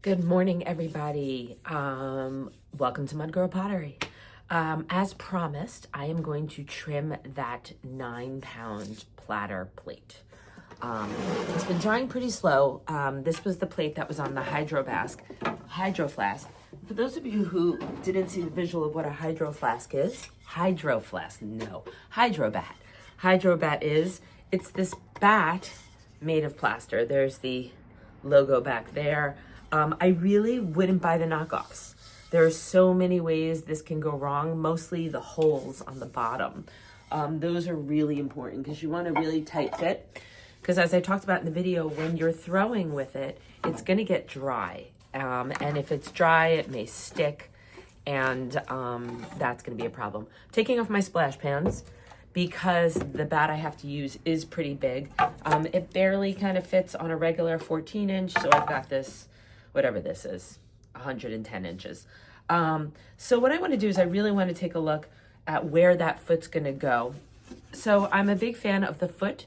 Good morning, everybody. Welcome to Mud Girl Pottery. As promised, I am going to trim that 9-pound platter plate. It's been drying pretty slow. This was the plate that was on the hydro flask. For those of you who didn't see the visual of what a hydro flask is, hydro bat is, it's this bat made of plaster. There's the logo back there. I really wouldn't buy the knockoffs. There are so many ways this can go wrong, mostly the holes on the bottom. Those are really important because you want a really tight fit. Because as I talked about in the video, when you're throwing with it, it's going to get dry. And if it's dry, it may stick, and that's going to be a problem. Taking off my splash pans because the bat I have to use is pretty big. It barely kind of fits on a regular 14-inch, so I've got this, whatever this is, 110 inches. So what I want to do is I really want to take a look at where that foot's going to go. So I'm a big fan of the foot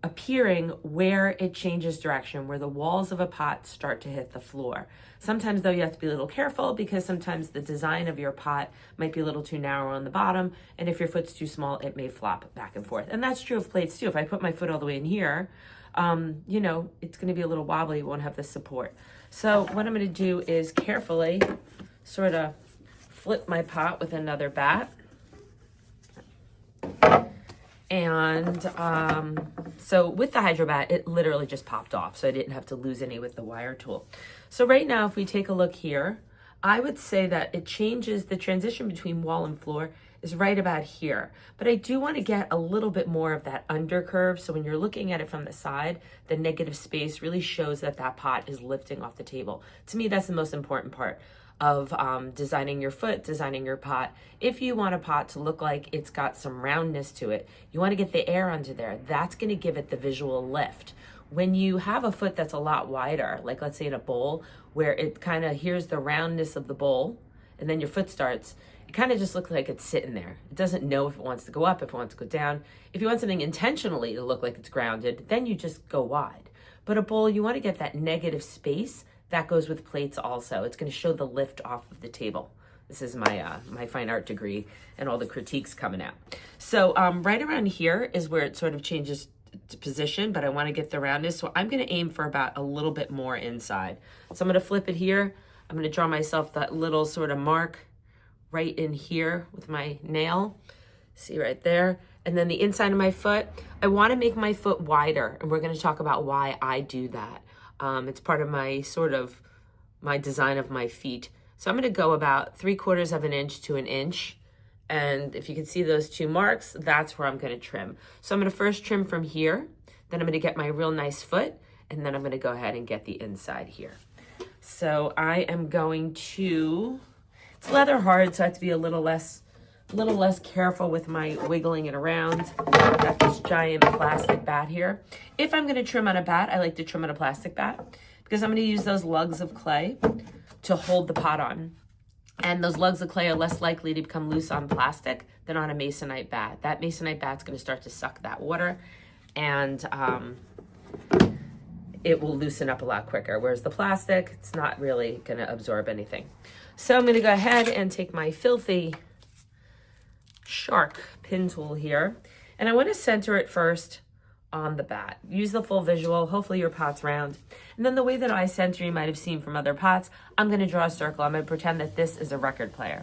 appearing where it changes direction, where the walls of a pot start to hit the floor. Sometimes though you have to be a little careful because sometimes the design of your pot might be a little too narrow on the bottom, and if your foot's too small, it may flop back and forth. And that's true of plates too. If I put my foot all the way in here, you know, it's gonna be a little wobbly, it won't have the support. So what I'm gonna do is carefully sort of flip my pot with another bat. And so with the hydro bat, it literally just popped off, so I didn't have to lose any with the wire tool. So right now, if we take a look here, I would say that it changes, the transition between wall and floor is right about here. But I do want to get a little bit more of that undercurve, so when you're looking at it from the side, the negative space really shows that that pot is lifting off the table. To me, that's the most important part of designing your foot, designing your pot. If you want a pot to look like it's got some roundness to it, you want to get the air under there. That's going to give it the visual lift. When you have a foot that's a lot wider, like let's say in a bowl, where it kind of, here's the roundness of the bowl, and then your foot starts, it kind of just looks like it's sitting there. It doesn't know if it wants to go up, if it wants to go down. If you want something intentionally to look like it's grounded, then you just go wide. But a bowl, you want to get that negative space. That goes with plates also. It's going to show the lift off of the table. This is my my fine art degree and all the critiques coming out. So right around here is where it sort of changes to position, but I want to get the roundness. So I'm going to aim for about a little bit more inside. So I'm going to flip it here. I'm going to draw myself that little sort of mark right in here with my nail. See right there. And then the inside of my foot, I want to make my foot wider, and we're going to talk about why I do that. It's part of my my design of my feet. So I'm going to go about 3/4 of an inch to an inch. And if you can see those two marks, that's where I'm going to trim. So I'm going to first trim from here. Then I'm going to get my real nice foot. And then I'm going to go ahead and get the inside here. So I am going to, it's leather hard, so I have to be a little less careful with my wiggling it around. I've got this giant plastic bat here. If I'm going to trim on a bat, I like to trim on a plastic bat because I'm going to use those lugs of clay to hold the pot on. And those lugs of clay are less likely to become loose on plastic than on a masonite bat. That masonite bat's going to start to suck that water, and it will loosen up a lot quicker. Whereas the plastic, it's not really going to absorb anything. So I'm going to go ahead and take my filthy shark pin tool here, and I want to center it first on the bat. Use the full visual. Hopefully your pot's round. And then the way that I center, you might have seen from other pots, I'm going to draw a circle. I'm going to pretend that this is a record player.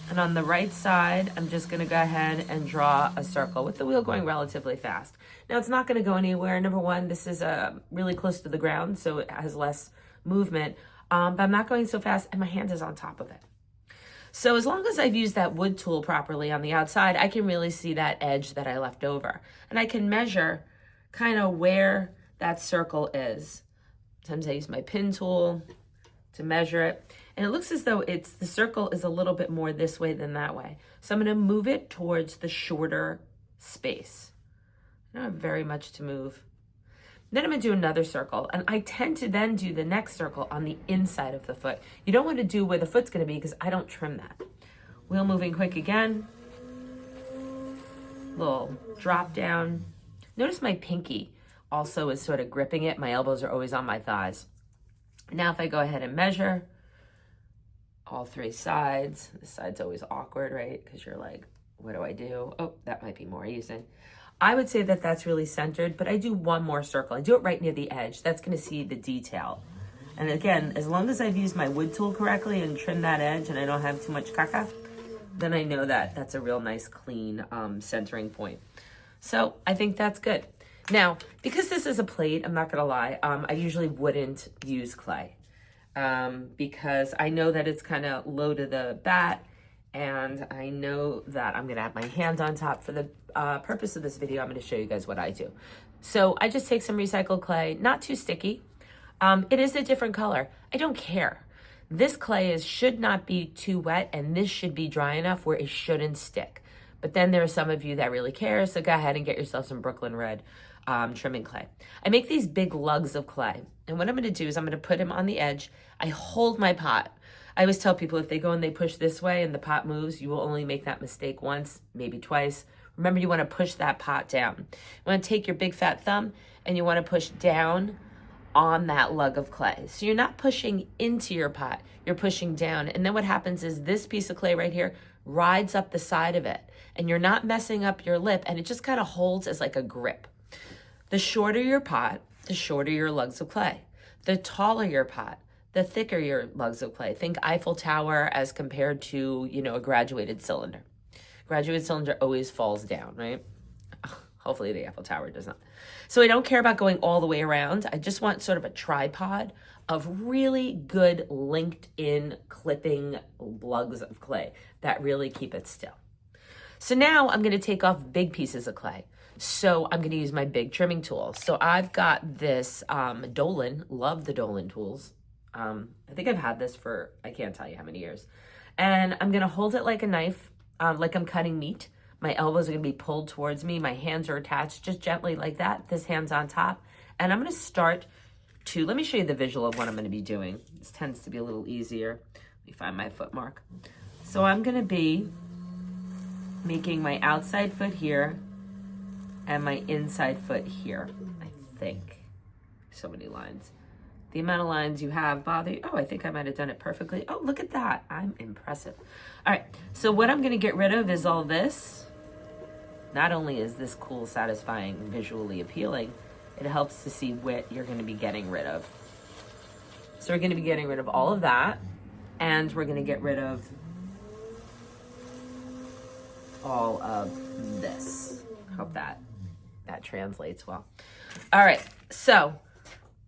And on the right side, I'm just going to go ahead and draw a circle with the wheel going relatively fast. Now it's not going to go anywhere. Number one, this is really close to the ground, so it has less movement, but I'm not going so fast, and my hand is on top of it. So as long as I've used that wood tool properly on the outside, I can really see that edge that I left over. And I can measure kind of where that circle is. Sometimes I use my pin tool to measure it. And it looks as though the circle is a little bit more this way than that way. So I'm going to move it towards the shorter space. I don't have very much to move. Then I'm going to do another circle, and I tend to then do the next circle on the inside of the foot. You don't want to do where the foot's going to be because I don't trim that. Wheel moving quick again. Little drop down. Notice my pinky also is sort of gripping it. My elbows are always on my thighs. Now if I go ahead and measure all 3 sides, this side's always awkward, right? Because you're like, what do I do? Oh, that might be more easy. I would say that that's really centered, but I do one more circle. I do it right near the edge. That's going to see the detail. And again, as long as I've used my wood tool correctly and trimmed that edge and I don't have too much caca, then I know that that's a real nice clean centering point. So I think that's good. Now, because this is a plate, I'm not gonna lie, I usually wouldn't use clay because I know that it's kind of low to the bat, and I know that I'm gonna have my hand on top. For the purpose of this video, I'm gonna show you guys what I do. So I just take some recycled clay, not too sticky. It is a different color. I don't care. This clay should not be too wet, and this should be dry enough where it shouldn't stick. But then there are some of you that really care, so go ahead and get yourself some Brooklyn Red trimming clay. I make these big lugs of clay, and what I'm gonna do is I'm gonna put them on the edge. I hold my pot. I always tell people if they go and they push this way and the pot moves, you will only make that mistake once, maybe twice. Remember, you wanna push that pot down. You wanna take your big fat thumb and you wanna push down on that lug of clay. So you're not pushing into your pot, you're pushing down. And then what happens is this piece of clay right here rides up the side of it, and you're not messing up your lip, and it just kind of holds as like a grip. The shorter your pot, the shorter your lugs of clay. The taller your pot, the thicker your lugs of clay. Think Eiffel Tower as compared to, you know, a graduated cylinder. Graduated cylinder always falls down, right? Hopefully the Eiffel Tower does not. So I don't care about going all the way around. I just want sort of a tripod of really good linked in clipping lugs of clay that really keep it still. So now I'm gonna take off big pieces of clay. So I'm gonna use my big trimming tool. So I've got this Dolan, love the Dolan tools. I think I've had this for, I can't tell you how many years. And I'm gonna hold it like a knife, like I'm cutting meat. My elbows are gonna be pulled towards me. My hands are attached just gently like that. This hand's on top. And I'm gonna start to, let me show you the visual of what I'm gonna be doing. This tends to be a little easier. Let me find my foot mark. So I'm gonna be making my outside foot here and my inside foot here, I think. So many lines. The amount of lines you have bother you. Oh, I think I might have done it perfectly. Oh, look at that. I'm impressive. All right, so what I'm gonna get rid of is all this. Not only is this cool, satisfying, visually appealing, it helps to see what you're gonna be getting rid of. So we're gonna be getting rid of all of that, and we're gonna get rid of all of this. Hope that translates well. All right, so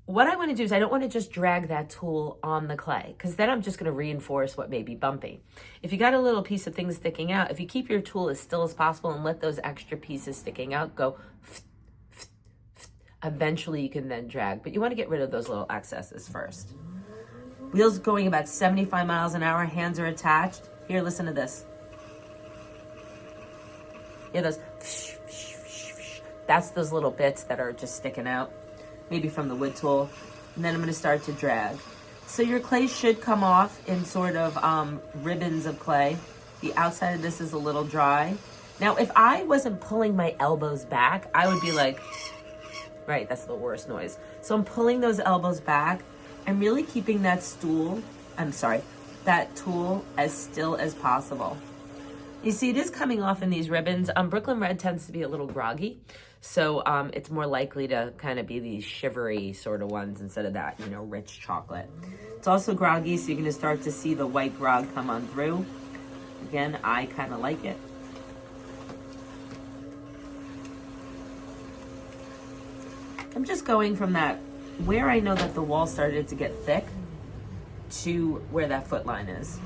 what I want to do is I don't want to just drag that tool on the clay, because then I'm just going to reinforce what may be bumpy. If you got a little piece of things sticking out, if you keep your tool as still as possible and let those extra pieces sticking out go, eventually you can then drag, but you want to get rid of those little excesses first. Wheels going about 75 miles an hour, hands are attached. Here, listen to this. Hear those? That's those little bits that are just sticking out, maybe from the wood tool. And then I'm gonna start to drag. So your clay should come off in sort of ribbons of clay. The outside of this is a little dry. Now, if I wasn't pulling my elbows back, I would be like, right, that's the worst noise. So I'm pulling those elbows back and really keeping that tool as still as possible. You see, it is coming off in these ribbons. Brooklyn Red tends to be a little groggy, so it's more likely to kind of be these shivery sort of ones instead of that, you know, rich chocolate. It's also groggy, so you're gonna start to see the white grog come on through. Again, I kind of like it. I'm just going from that, where I know that the wall started to get thick, to where that foot line is.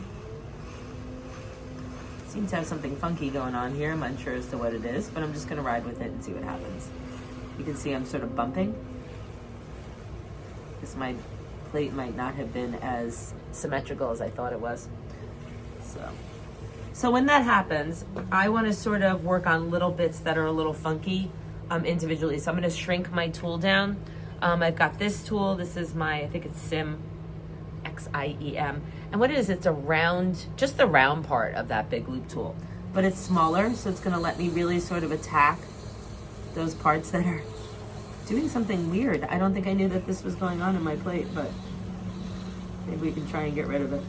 Seems to have something funky going on here. I'm unsure as to what it is, but I'm just gonna ride with it and see what happens. You can see I'm sort of bumping, because my plate might not have been as symmetrical as I thought it was. So when that happens, I wanna sort of work on little bits that are a little funky individually. So I'm gonna shrink my tool down. I've got this tool. This is my, I think it's SIM, XIEM. And what it is, it's a round, just the round part of that big loop tool. But it's smaller, so it's gonna let me really sort of attack those parts that are doing something weird. I don't think I knew that this was going on in my plate, but Maybe we can try and get rid of it.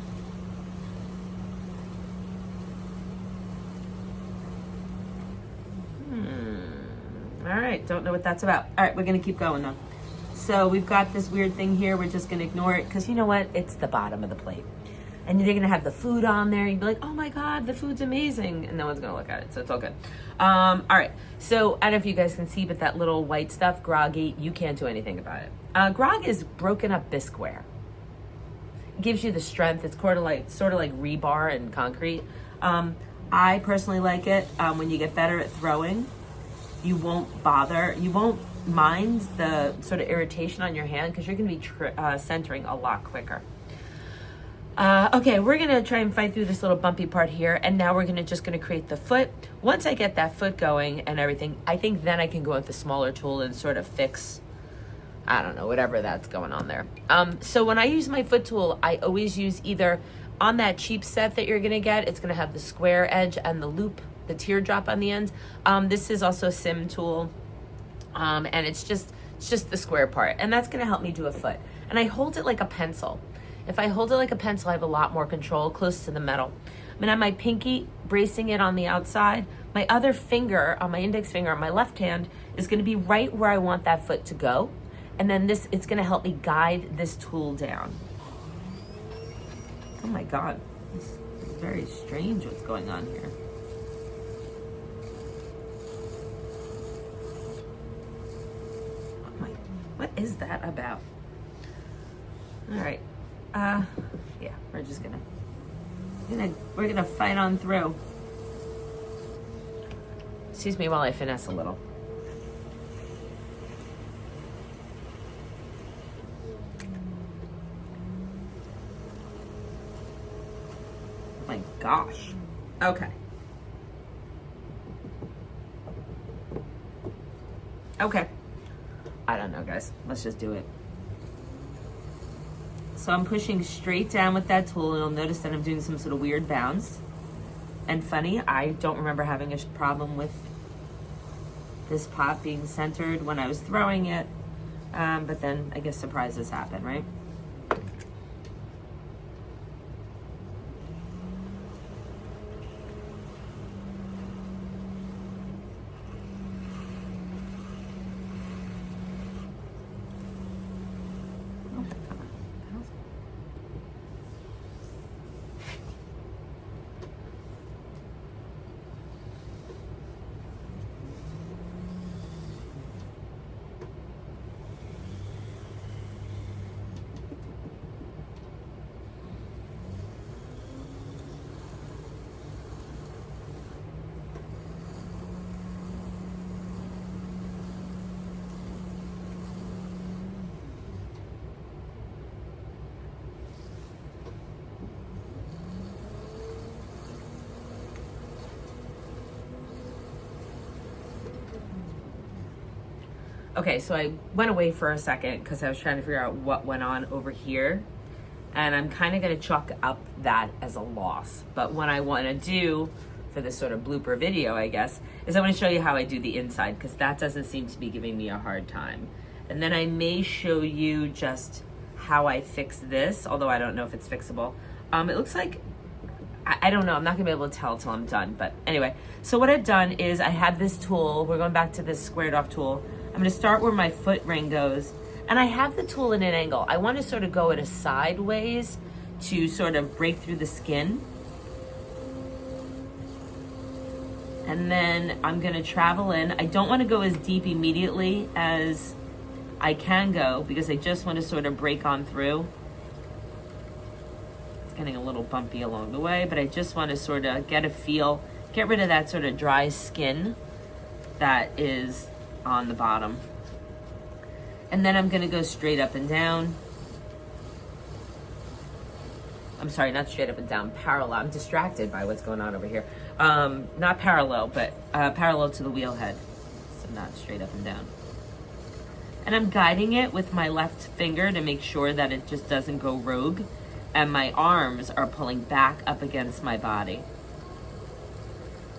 All right, don't know what that's about. All right, we're gonna keep going though. So we've got this weird thing here. We're just gonna ignore it because you know what? It's the bottom of the plate. And they're gonna have the food on there. You'd be like, oh my God, the food's amazing. And no one's gonna look at it, so it's all good. All right, so I don't know if you guys can see, but that little white stuff, groggy, you can't do anything about it. Grog is broken up bisqueware. It gives you the strength. It's sort of like rebar and concrete. I personally like it. When you get better at throwing, you won't mind the sort of irritation on your hand because you're gonna be centering a lot quicker. Okay, we're gonna try and fight through this little bumpy part here, and now we're just gonna create the foot. Once I get that foot going and everything, I think then I can go with the smaller tool and sort of fix, I don't know, whatever that's going on there. So when I use my foot tool, I always use either on that cheap set that you're gonna get, it's gonna have the square edge and the loop, the teardrop on the end. This is also a sim tool, and it's just the square part, and that's gonna help me do a foot. And I hold it like a pencil. If I hold it like a pencil, I have a lot more control close to the metal. I'm gonna have my pinky bracing it on the outside. My other finger, on my index finger on my left hand, is gonna be right where I want that foot to go. And then it's gonna help me guide this tool down. Oh my God, it's very strange what's going on here. Oh my, what is that about? All right. Yeah, we're just we're gonna fight on through. Excuse me while I finesse a little. Oh my gosh. Okay. Okay. I don't know, guys. Let's just do it. So I'm pushing straight down with that tool, and you'll notice that I'm doing some sort of weird bounce. And funny, I don't remember having a problem with this pot being centered when I was throwing it, but then I guess surprises happen, right? Okay, so I went away for a second because I was trying to figure out what went on over here. And I'm kind of going to chalk up that as a loss. But what I want to do for this sort of blooper video, I guess, is I want to show you how I do the inside, because that doesn't seem to be giving me a hard time. And then I may show you just how I fix this, although I don't know if it's fixable. It looks like, I don't know, I'm not gonna be able to tell till I'm done, but anyway. So what I've done is I have this tool, we're going back to this squared off tool. I'm gonna start where my foot ring goes, and I have the tool in an angle. I want to sort of go at a sideways to sort of break through the skin. And then I'm gonna travel in. I don't want to go as deep immediately as I can go, because I just want to sort of break on through. It's getting a little bumpy along the way, but I just want to sort of get a feel, get rid of that sort of dry skin that is on the bottom. And then I'm gonna go straight up and down. I'm sorry, not straight up and down, parallel. I'm distracted by what's going on over here. Not parallel, but parallel to the wheel head. So not straight up and down. And I'm guiding it with my left finger to make sure that it just doesn't go rogue. And my arms are pulling back up against my body.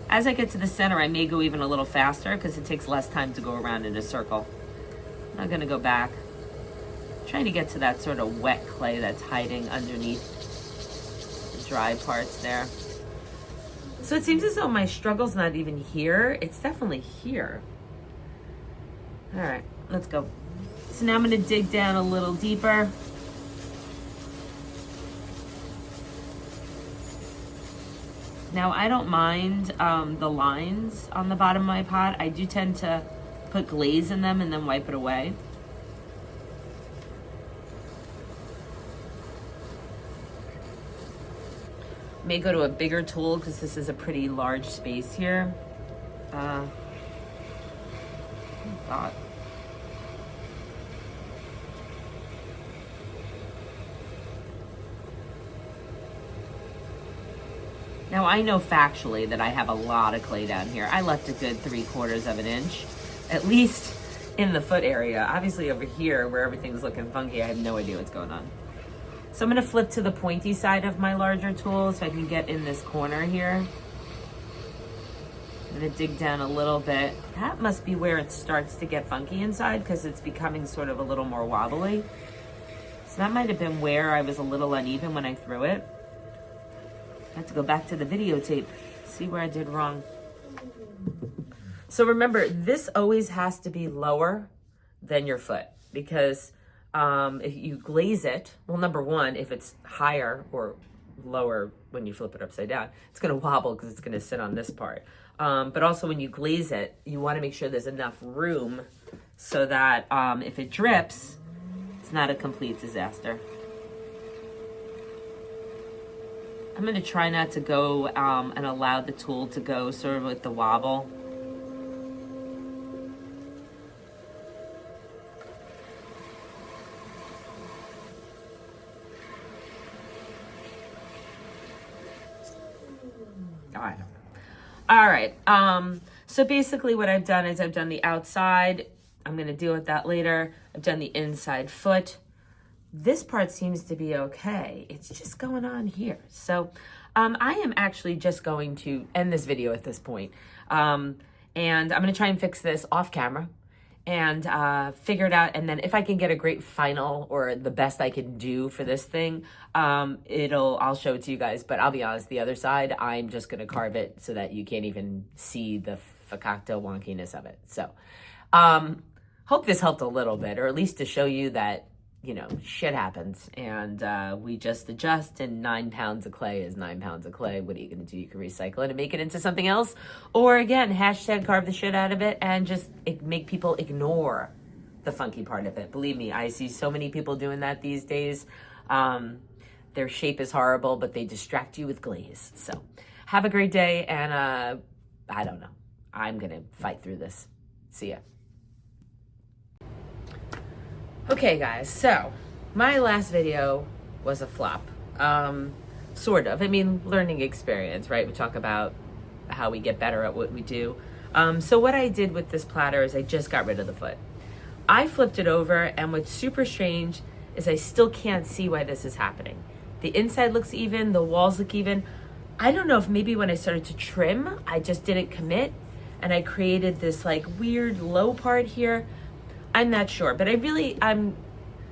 As I get to the center, I may go even a little faster because it takes less time to go around in a circle. I'm gonna go back. trying to get to that sort of wet clay that's hiding underneath the dry parts there. So it seems as though my struggle's not even here. It's definitely here. All right, let's go. So now I'm gonna dig down a little deeper. Now I don't mind the lines on the bottom of my pot. I do tend to put glaze in them and then wipe it away. May go to a bigger tool because this is a pretty large space here. Oh God. Now I know factually that I have a lot of clay down here. I left a good 3/4 of an inch, at least in the foot area. Obviously over here where everything's looking funky, I have no idea what's going on. So I'm gonna flip to the pointy side of my larger tool so I can get in this corner here. I'm gonna dig down a little bit. That must be where it starts to get funky inside because it's becoming sort of a little more wobbly. So that might have been where I was a little uneven when I threw it. I have to go back to the videotape, see where I did wrong. So remember, this always has to be lower than your foot because if you glaze it, well, number one, if it's higher or lower when you flip it upside down, it's gonna wobble because it's gonna sit on this part. But also when you glaze it, you wanna make sure there's enough room so that if it drips, it's not a complete disaster. I'm gonna try not to go and allow the tool to go sort of with the wobble. All right, so basically what I've done is I've done the outside. I'm gonna deal with that later. I've done the inside foot. This part seems to be okay. It's just going on here. So I am actually just going to end this video at this point. And I'm gonna try and fix this off camera and figure it out. And then if I can get a great final or the best I can do for this thing, I'll show it to you guys. But I'll be honest, the other side, I'm just gonna carve it so that you can't even see the fakakta wonkiness of it. So hope this helped a little bit, or at least to show you that, you know, shit happens and we just adjust, and 9 pounds of clay is 9 pounds of clay. What are you gonna do? You can recycle it and make it into something else. Or again, hashtag carve the shit out of it and just make people ignore the funky part of it. Believe me, I see so many people doing that these days. Their shape is horrible, but they distract you with glaze. So have a great day, and I don't know. I'm gonna fight through this. See ya. Okay guys, so my last video was a flop, sort of. I mean, learning experience, right? We talk about how we get better at what we do. So what I did with this platter is I just got rid of the foot. I flipped it over, and what's super strange is I still can't see why this is happening. The inside looks even, the walls look even. I don't know if maybe when I started to trim, I just didn't commit and I created this like weird low part here. I'm not sure, but I'm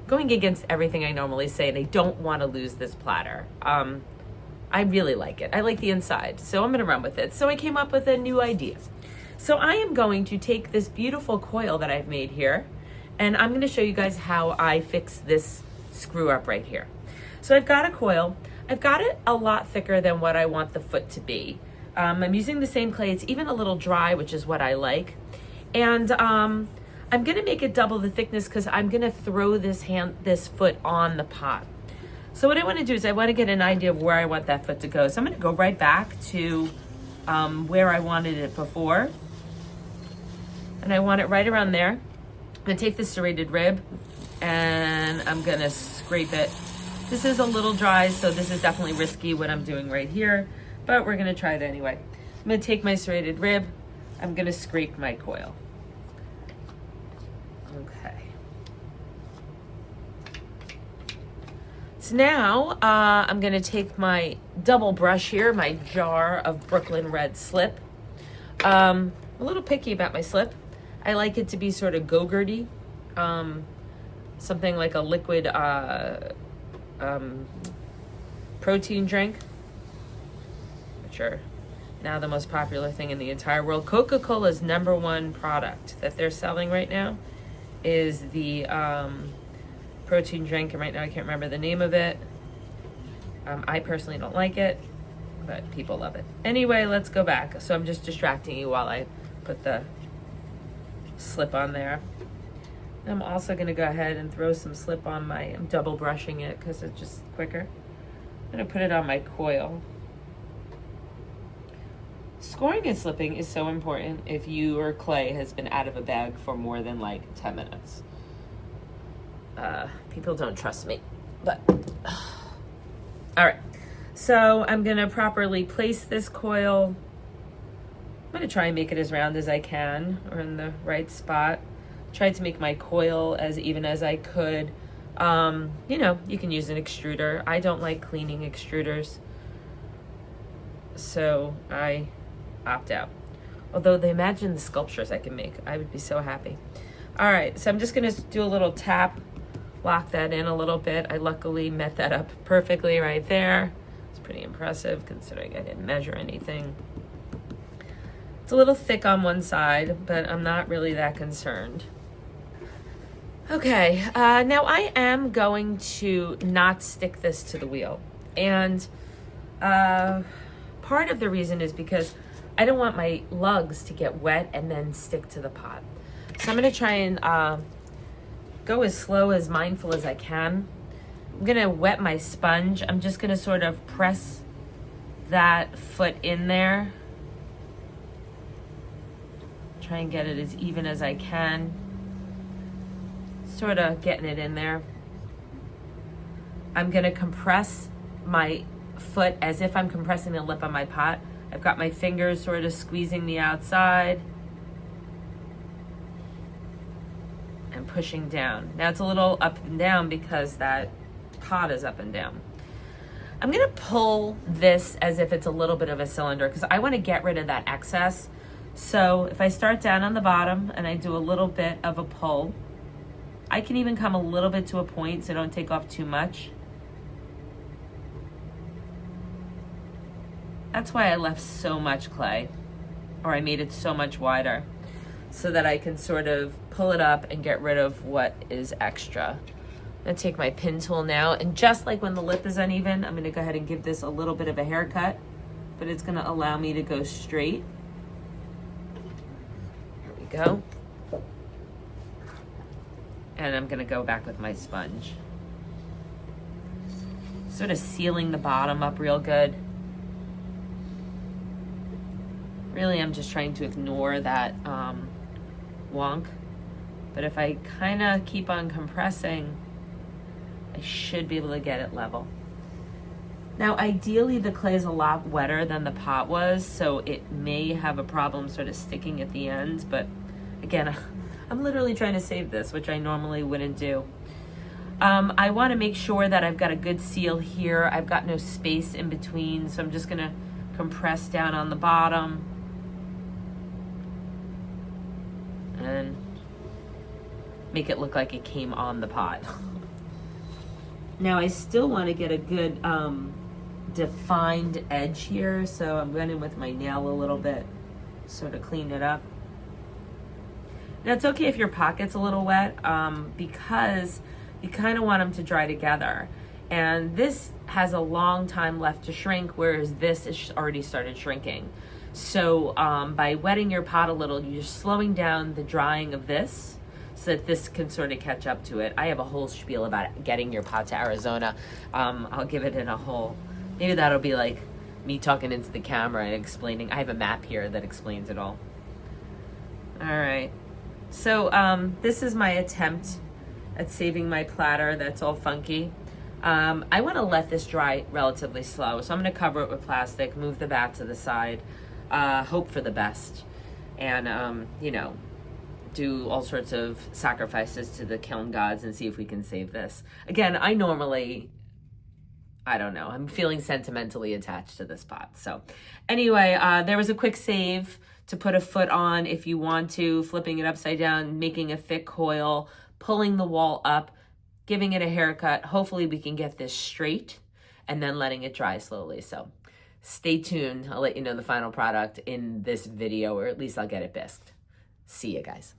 going against everything I normally say, and I don't want to lose this platter. I really like it. I like the inside, so I'm gonna run with it. So I came up with a new idea. So I am going to take this beautiful coil that I've made here, and I'm gonna show you guys how I fix this screw up right here. So I've got a coil. I've got it a lot thicker than what I want the foot to be. I'm using the same clay. It's even a little dry, which is what I like. And I'm gonna make it double the thickness because I'm gonna throw this foot on the pot. So what I wanna do is I wanna get an idea of where I want that foot to go. So I'm gonna go right back to where I wanted it before. And I want it right around there. I'm gonna take this serrated rib and I'm gonna scrape it. This is a little dry, so this is definitely risky what I'm doing right here, but we're gonna try it anyway. I'm gonna take my serrated rib, I'm gonna scrape my coil. Okay. So now I'm gonna take my double brush here, my jar of Brooklyn Red slip. I'm a little picky about my slip. I like it to be sort of go-gurty. something like a liquid protein drink, which are now the most popular thing in the entire world. Coca-Cola's #1 product that they're selling right now is the protein drink, and right now I can't remember the name of it. I personally don't like it, but people love it. Anyway, let's go back. So I'm just distracting you while I put the slip on there. I'm also going to go ahead and throw some slip on I'm double brushing it because it's just quicker. I'm going to put it on my coil. Scoring and slipping is so important if your clay has been out of a bag for more than like 10 minutes. People don't trust me, but all right. So I'm going to properly place this coil. I'm going to try and make it as round as I can, or in the right spot. Tried to make my coil as even as I could. You know, you can use an extruder. I don't like cleaning extruders, so I opt out. Although they imagine the sculptures I can make, I would be so happy. All right, so I'm just gonna do a little tap, lock that in a little bit. I luckily met that up perfectly right there. It's pretty impressive considering I didn't measure anything. It's a little thick on one side, but I'm not really that concerned. Okay, now I am going to not stick this to the wheel. And part of the reason is because I don't want my lugs to get wet and then stick to the pot. So I'm gonna try and go as slow, as mindful as I can. I'm gonna wet my sponge. I'm just gonna sort of press that foot in there. Try and get it as even as I can. Sort of getting it in there. I'm gonna compress my foot as if I'm compressing the lip on my pot. I've got my fingers sort of squeezing the outside and pushing down. Now it's a little up and down because that pot is up and down. I'm gonna pull this as if it's a little bit of a cylinder because I wanna get rid of that excess. So if I start down on the bottom and I do a little bit of a pull, I can even come a little bit to a point so don't take off too much. That's why I left so much clay, or I made it so much wider, so that I can sort of pull it up and get rid of what is extra. I'm gonna take my pin tool now, and just like when the lip is uneven, I'm gonna go ahead and give this a little bit of a haircut, but it's gonna allow me to go straight. Here we go. And I'm gonna go back with my sponge. Sort of sealing the bottom up real good. Really, I'm just trying to ignore that wonk. But if I kind of keep on compressing, I should be able to get it level. Now, ideally, the clay is a lot wetter than the pot was, so it may have a problem sort of sticking at the end. But again, I'm literally trying to save this, which I normally wouldn't do. I want to make sure that I've got a good seal here. I've got no space in between, so I'm just going to compress down on the bottom. And make it look like it came on the pot. Now I still want to get a good defined edge here, so I'm going in with my nail a little bit, sort of clean it up. Now it's okay if your pot gets a little wet because you kind of want them to dry together. And this has a long time left to shrink, whereas this is already started shrinking. So by wetting your pot a little, you're slowing down the drying of this so that this can sort of catch up to it. I have a whole spiel about getting your pot to Arizona. I'll give it in a whole, maybe that'll be like me talking into the camera and explaining. I have a map here that explains it all. All right. So this is my attempt at saving my platter that's all funky. I want to let this dry relatively slow. So I'm going to cover it with plastic, move the bat to the side. Hope for the best, and you know, do all sorts of sacrifices to the kiln gods and see if we can save this. Again, I don't know, I'm feeling sentimentally attached to this pot. So anyway, there was a quick save to put a foot on if you want to, flipping it upside down, making a thick coil, pulling the wall up giving it a haircut. Hopefully we can get this straight and then letting it dry slowly. So stay tuned. I'll let you know the final product in this video, or at least I'll get it bisqued. See you guys.